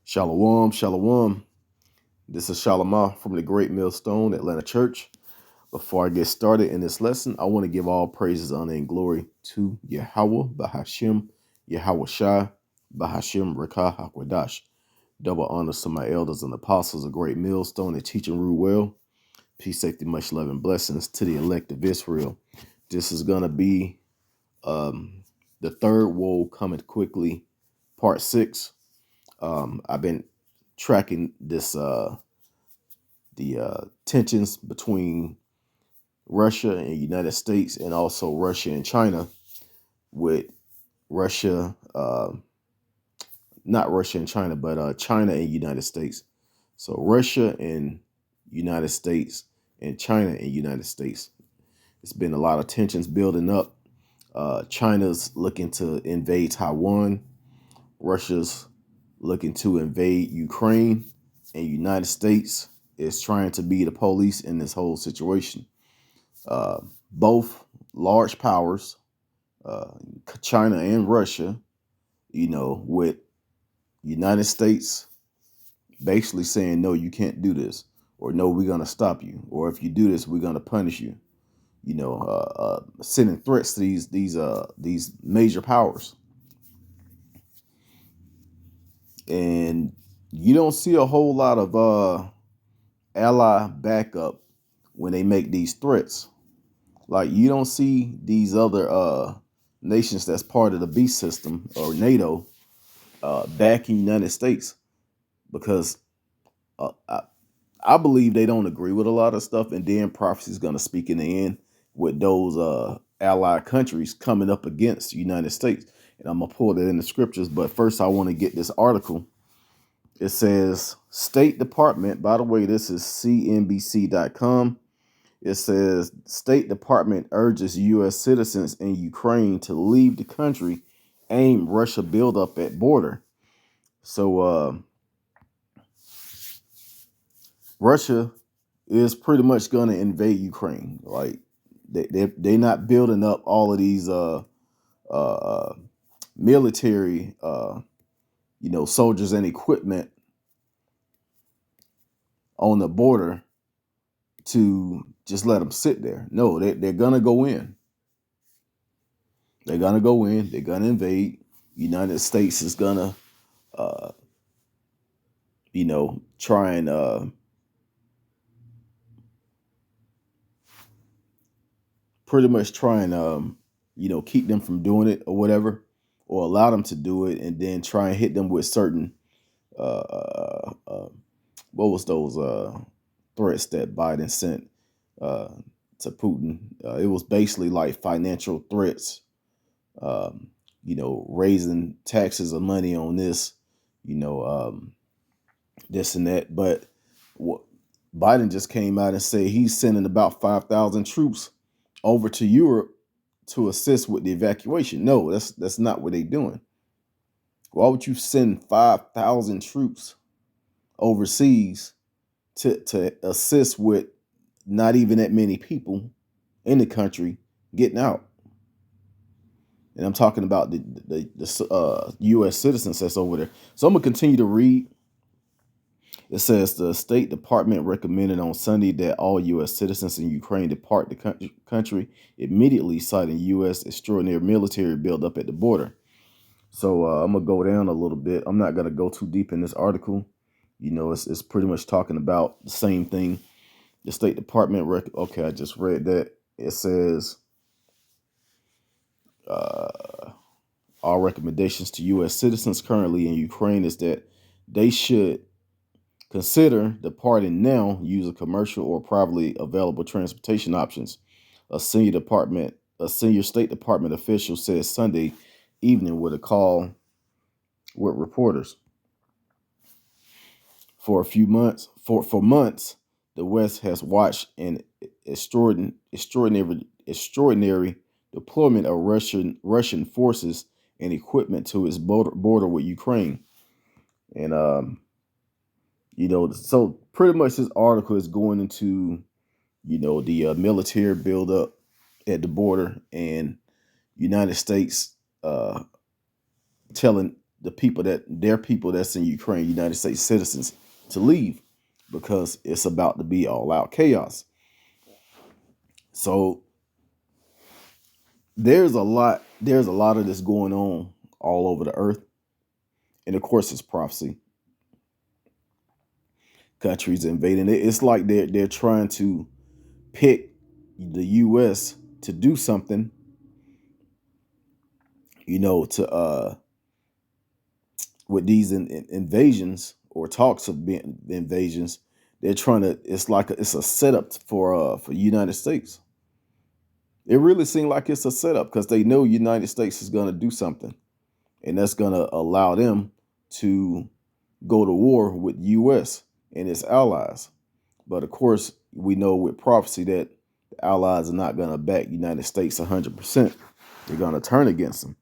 Shalom, shalom. This is Shalomah from the Great Millstone Atlanta Church. Before I get started in this lesson, I want to give all praises, honor, and glory to Yahweh, Bahashim, Yahweh Shai, Bahashim, Rekah, Hakwadash. Double honors to my elders and apostles of Great Millstone and teaching rule well. Peace, safety, much love, and blessings to the elect of Israel. This is going to be the third woe cometh quickly, part 6. I've been tracking this the tensions between Russia and United States, and also Russia and China, with Russia, not Russia and China, but China and United States. So Russia and United States and China and United States. It's been a lot of tensions building up. China's looking to invade Taiwan. Russia's looking to invade Ukraine, and United States is trying to be the police in this whole situation. Both large powers, China and Russia, with United States basically saying, no, you can't do this, or no, we're going to stop you, or if you do this, we're going to punish you. Sending threats to these major powers. And you don't see a whole lot of ally backup when they make these threats. Like, you don't see these other nations that's part of the beast system or NATO backing United States, because I believe they don't agree with a lot of stuff, and then prophecy is going to speak in the end with those allied countries coming up against the United States. And I'm going to pull that in the scriptures. But first, I want to get this article. It says, State Department, by the way, this is CNBC.com. It says, State Department urges U.S. citizens in Ukraine to leave the country, aim Russia buildup at border. So Russia is pretty much going to invade Ukraine. Like, they're not building up all of these military soldiers and equipment on the border to just let them sit there. No, they're going to go in. They're going to go in. They're going to invade. United States is going to, try and pretty much try and, keep them from doing it or whatever, or allow them to do it, and then try and hit them with certain, what was those threats that Biden sent to Putin? It was basically like financial threats, raising taxes or money on this, this and that. But Biden just came out and said he's sending about 5,000 troops over to Europe to assist with the evacuation. No, that's not what they're doing. Why would you send 5,000 troops overseas to assist with not even that many people in the country getting out? And I'm talking about the U.S. citizens that's over there. So I'm going to continue to read. It says the State Department recommended on Sunday that all U.S. citizens in Ukraine depart the country immediately, citing U.S. extraordinary military buildup at the border. So I'm going to go down a little bit. I'm not going to go too deep in this article. It's pretty much talking about the same thing. The State Department, okay, I just read that. It says our recommendations to U.S. citizens currently in Ukraine is that they should consider departing now using commercial or privately available transportation options. A senior State Department official said Sunday evening with a call with reporters. For months, the West has watched an extraordinary deployment of Russian forces and equipment to its border with Ukraine. And so pretty much this article is going into, the military buildup at the border, and United States telling their people that's in Ukraine, United States citizens, to leave because it's about to be all out chaos. So there's a lot of this going on all over the earth. And of course it's prophecy. Countries invading it. It's like they're trying to pick the US to do something, to with these invasions or talks of being invasions. They're trying to, it's a setup for United States. It really seems like it's a setup because they know United States is going to do something, and that's going to allow them to go to war with US and its allies. But of course, we know with prophecy that the allies are not going to back United States 100%. They're going to turn against them.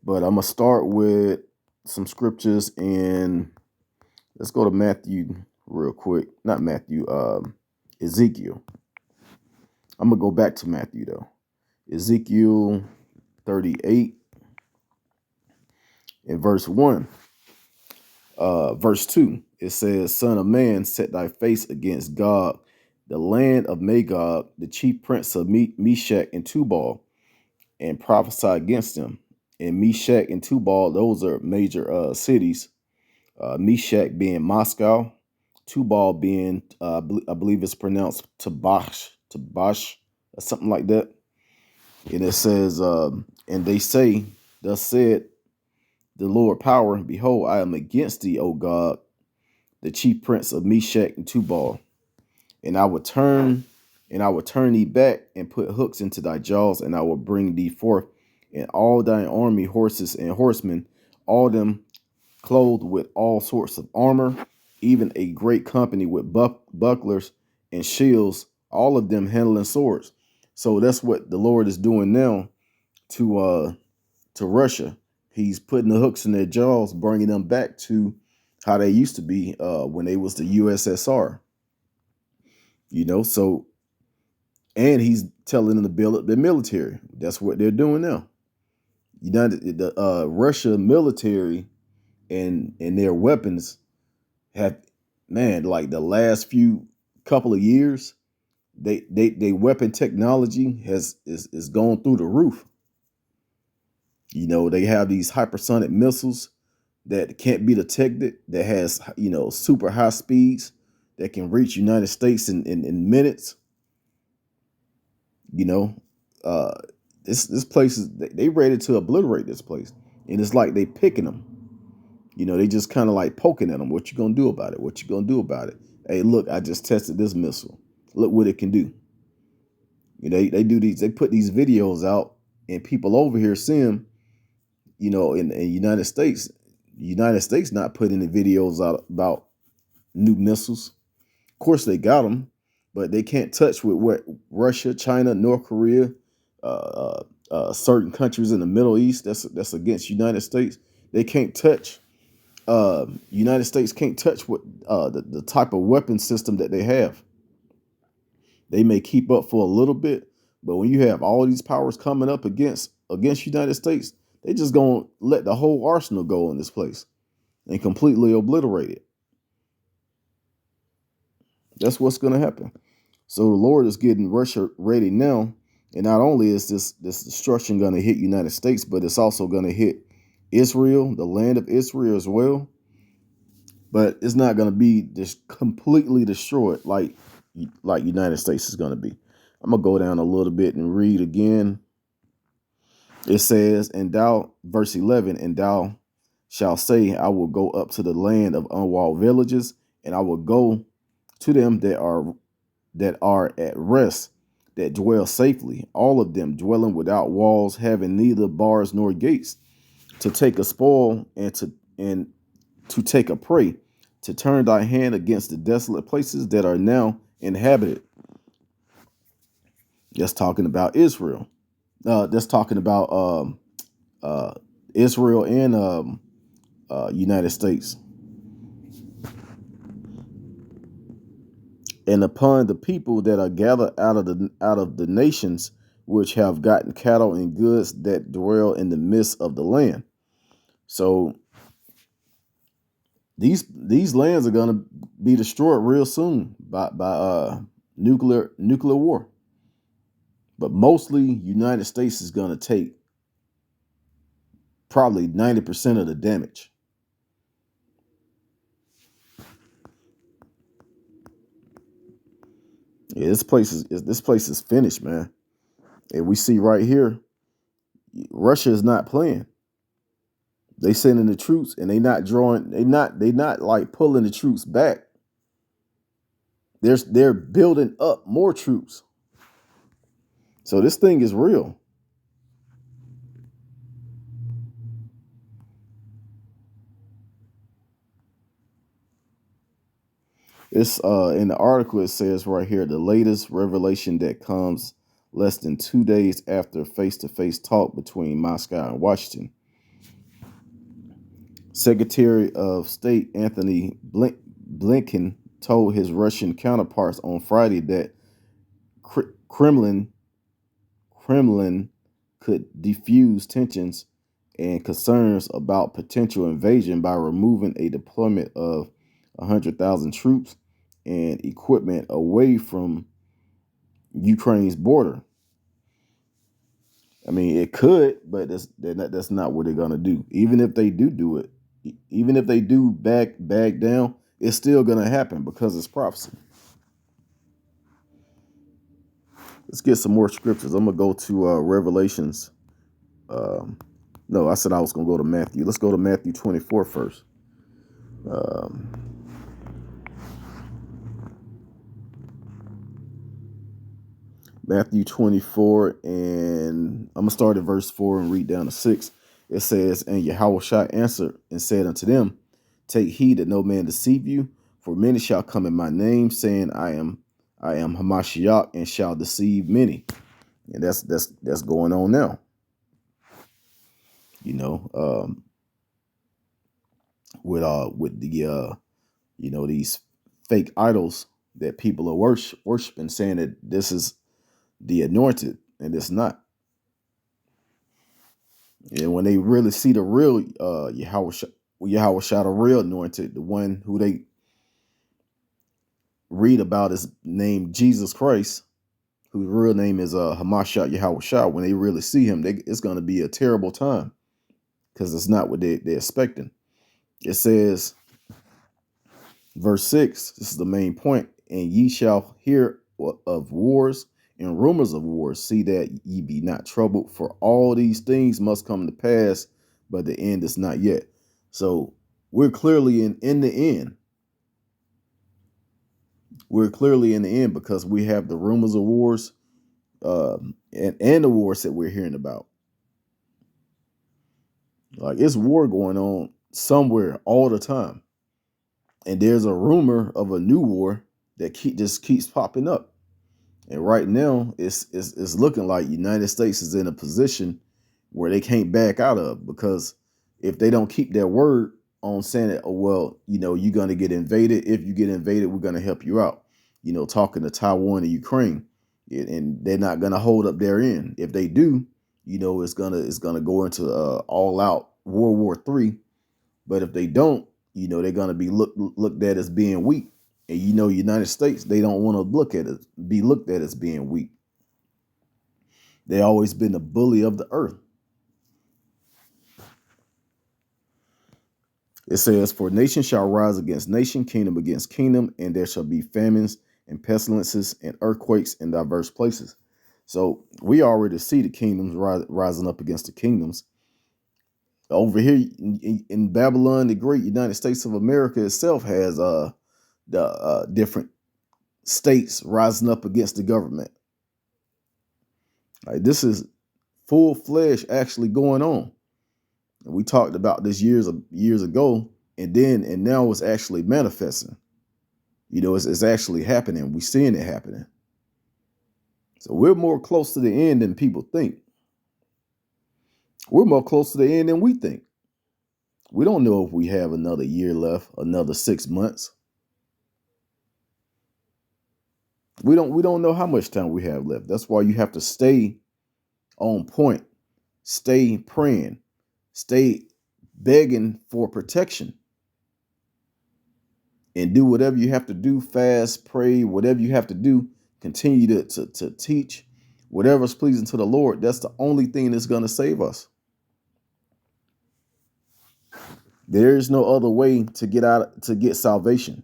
But I'm going to start with some scriptures, and let's go to Matthew real quick. Not Matthew, Ezekiel. I'm going to go back to Matthew, though. Ezekiel 38 in verse 1. Verse 2, it says, Son of man, set thy face against Gog, the land of Magog, the chief prince of Meshach and Tubal, and prophesy against them. And Meshach and Tubal, those are major cities. Meshach being Moscow, Tubal being, I believe it's pronounced Tabash, or something like that. And it says, and they say, thus said the Lord power, behold, I am against thee, O God, the chief prince of Meshach and Tubal, and I will turn thee back and put hooks into thy jaws, and I will bring thee forth, and all thine army, horses and horsemen, all them clothed with all sorts of armor, even a great company with bucklers and shields, all of them handling swords. So that's what the Lord is doing now to Russia. He's putting the hooks in their jaws, bringing them back to how they used to be when they was the USSR. So, and he's telling them to build up their military. That's what they're doing now. Russia military and their weapons have, like the last few couple of years, they weapon technology is gone through the roof. They have these hypersonic missiles that can't be detected, that has, super high speeds that can reach United States in minutes. This place is, they ready to obliterate this place. And it's like they picking them. They just kind of like poking at them. What you gonna do about it? What you gonna do about it? Hey, look, I just tested this missile. Look what it can do. They do these, they put these videos out, and people over here see them, in United States not putting the videos out about new missiles. Of course they got them, but they can't touch with what Russia, China, North Korea, certain countries in the Middle East that's against United States. They can't touch. United States can't touch what the type of weapon system that they have. They may keep up for a little bit, but when you have all these powers coming up against United States, they just gonna let the whole arsenal go in this place and completely obliterate it. That's what's gonna happen. So the Lord is getting Russia ready now, and not only is this destruction gonna hit United States, but it's also gonna hit Israel, the land of Israel as well. But it's not gonna be just completely destroyed like United States is gonna be. I'm gonna go down a little bit and read again. It says, and thou, verse 11, and thou shalt say, I will go up to the land of unwalled villages, and I will go to them that are at rest, that dwell safely, all of them dwelling without walls, having neither bars nor gates, to take a spoil and to take a prey, to turn thy hand against the desolate places that are now inhabited. That's talking about Israel. That's talking about Israel and United States. And upon the people that are gathered out of the nations, which have gotten cattle and goods, that dwell in the midst of the land. So These lands are gonna be destroyed real soon by nuclear war. But mostly United States is gonna take probably 90% of the damage. Yeah, this place is finished, man. And we see right here, Russia is not playing. They sending the troops and they not like pulling the troops back. They're building up more troops. So this thing is real. It's in the article it says right here the latest revelation that comes less than 2 days after face-to-face talk between Moscow and Washington. Secretary of State Anthony Blinken told his Russian counterparts on Friday that Kremlin could defuse tensions and concerns about potential invasion by removing a deployment of 100,000 troops and equipment away from Ukraine's border. I mean, it could, but that's not what they're gonna do. Even if they do it, even if they do back down, it's still gonna happen because it's prophecy. Let's get some more scriptures. I'm gonna go to Revelations. No, I said I was gonna go to Matthew. Let's go to Matthew 24 first. Um, Matthew 24, and I'm gonna start at verse 4 and read down to 6. It says, "And Yahushua answered and said unto them, Take heed that no man deceive you, for many shall come in my name, saying, I am Hamashiach, and shall deceive many." And that's going on now. You know, with the these fake idols that people are worshiping, saying that this is the anointed, and it's not. And when they really see the real Yahweh, the real anointed, the one who they read about is named Jesus Christ, whose real name is Hamashiach Yahweh, when they really see him, it's going to be a terrible time because it's not what they're expecting. It says, verse 6, this is the main point, "And ye shall hear of wars and rumors of wars. See that ye be not troubled, for all these things must come to pass, but the end is not yet." So we're clearly in the end. We're clearly in the end because we have the rumors of wars and the wars that we're hearing about. Like, it's war going on somewhere all the time. And there's a rumor of a new war that just keeps popping up. And right now, it's looking like United States is in a position where they can't back out of, because if they don't keep their word on saying that, oh, well, you're going to get invaded. If you get invaded, we're going to help you out. Talking to Taiwan and Ukraine, and they're not going to hold up their end. If they do, it's gonna go into all out World War III. But if they don't, they're going to be looked at as being weak. And United States, they don't want to be looked at as being weak. They always been the bully of the earth. It says, "For nation shall rise against nation, kingdom against kingdom, and there shall be famines and pestilences and earthquakes in diverse places." So we already see the kingdoms rising up against the kingdoms. Over here in Babylon, the great United States of America itself has the different states rising up against the government. Like, this is full-fledged actually going on. And we talked about this years ago, and now it's actually manifesting. It's actually happening. We're seeing it happening. So we're more close to the end than people think. We're more close to the end than we think. We don't know if we have another year left, another 6 months. We don't know how much time we have left. That's why you have to stay on point, stay praying, stay begging for protection. and do whatever you have to do, fast, pray, whatever you have to do, continue to teach whatever's pleasing to the Lord. That's the only thing that's going to save us. There is no other way to get salvation.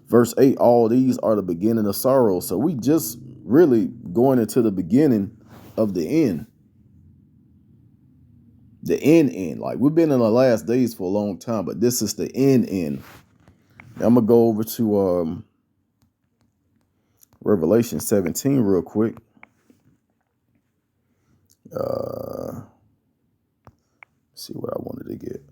Verse 8, all these are the beginning of sorrow. So we just really going into the beginning of the end. The end. Like, we've been in the last days for a long time, but this is the end. Now, I'm going to go over to Revelation 17 real quick. See what I wanted to get.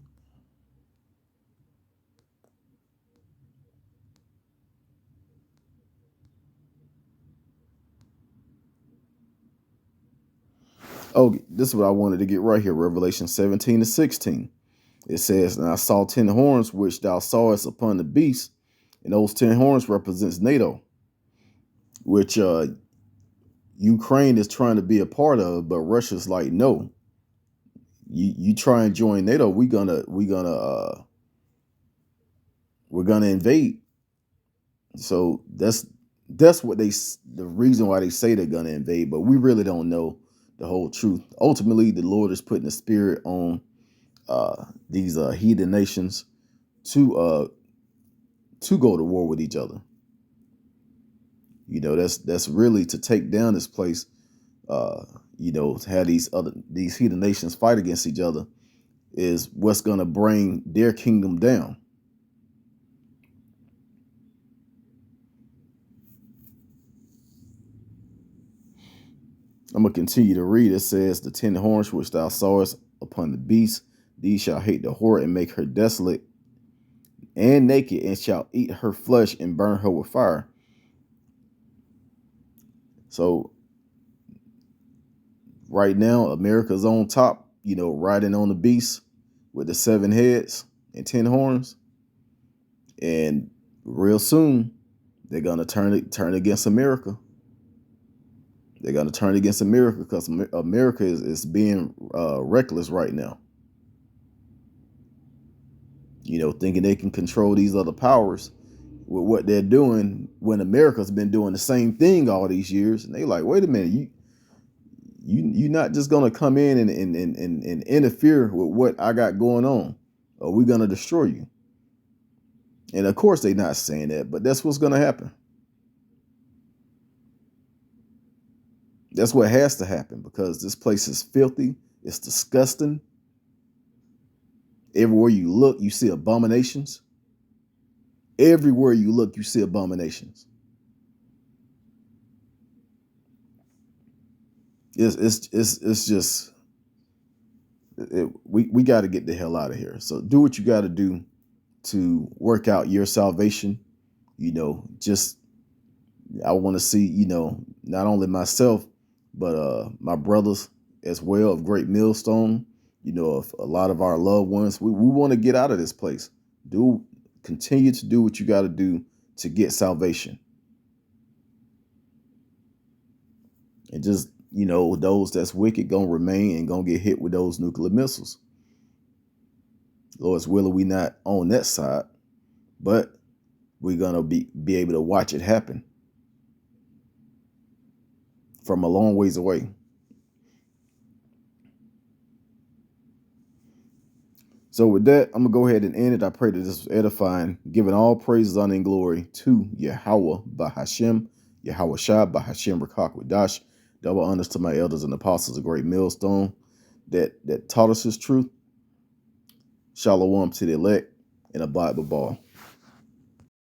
Oh, this is what I wanted to get right here. Revelation 17-16. It says, and I saw 10 horns, which thou sawest upon the beast. And those 10 horns represents NATO, which Ukraine is trying to be a part of, but Russia's like, no. You try and join NATO, we're gonna invade. So that's what the reason why they say they're gonna invade, but we really don't know the whole truth. Ultimately, the Lord is putting the spirit on these heathen nations to go to war with each other. You know, that's really to take down this place. You know, to have these heathen nations fight against each other is what's going to bring their kingdom down. I'm going to continue to read. It says, the 10 horns which thou sawest upon the beast, these shall hate the whore and make her desolate and naked, and shall eat her flesh and burn her with fire. So right now, America's on top, you know, riding on the beast with the 7 heads and 10 horns. And real soon, they're going to turn against America. They're going to turn against America because America is being reckless right now. You know, thinking they can control these other powers with what they're doing when America's been doing the same thing all these years. And they like, wait a minute, you're not just going to come in and interfere with what I got going on, or we're going to destroy you. And of course, they're not saying that, but that's what's going to happen. That's what has to happen because this place is filthy. It's disgusting. Everywhere you look, you see abominations. Everywhere you look, you see abominations. It's just we got to get the hell out of here. So do what you got to do to work out your salvation. You know, just I want to see, you know, not only myself, but my brothers as well of Great Millstone, you know, of a lot of our loved ones. We want to get out of this place. Continue to do what you got to do to get salvation. And just, you know, those that's wicked gonna remain and gonna get hit with those nuclear missiles. Lord's willing, we not on that side, but we're gonna be able to watch it happen from a long ways away. So with that, I'm gonna go ahead and end it. I pray that this was edifying, giving all praises, honor, and glory to Yahweh Bahashem, Yahweh Shah Bahashem Rakakwadash. Double honors to my elders and apostles of Great Millstone that taught us his truth. Shalom to the elect and abide the ball.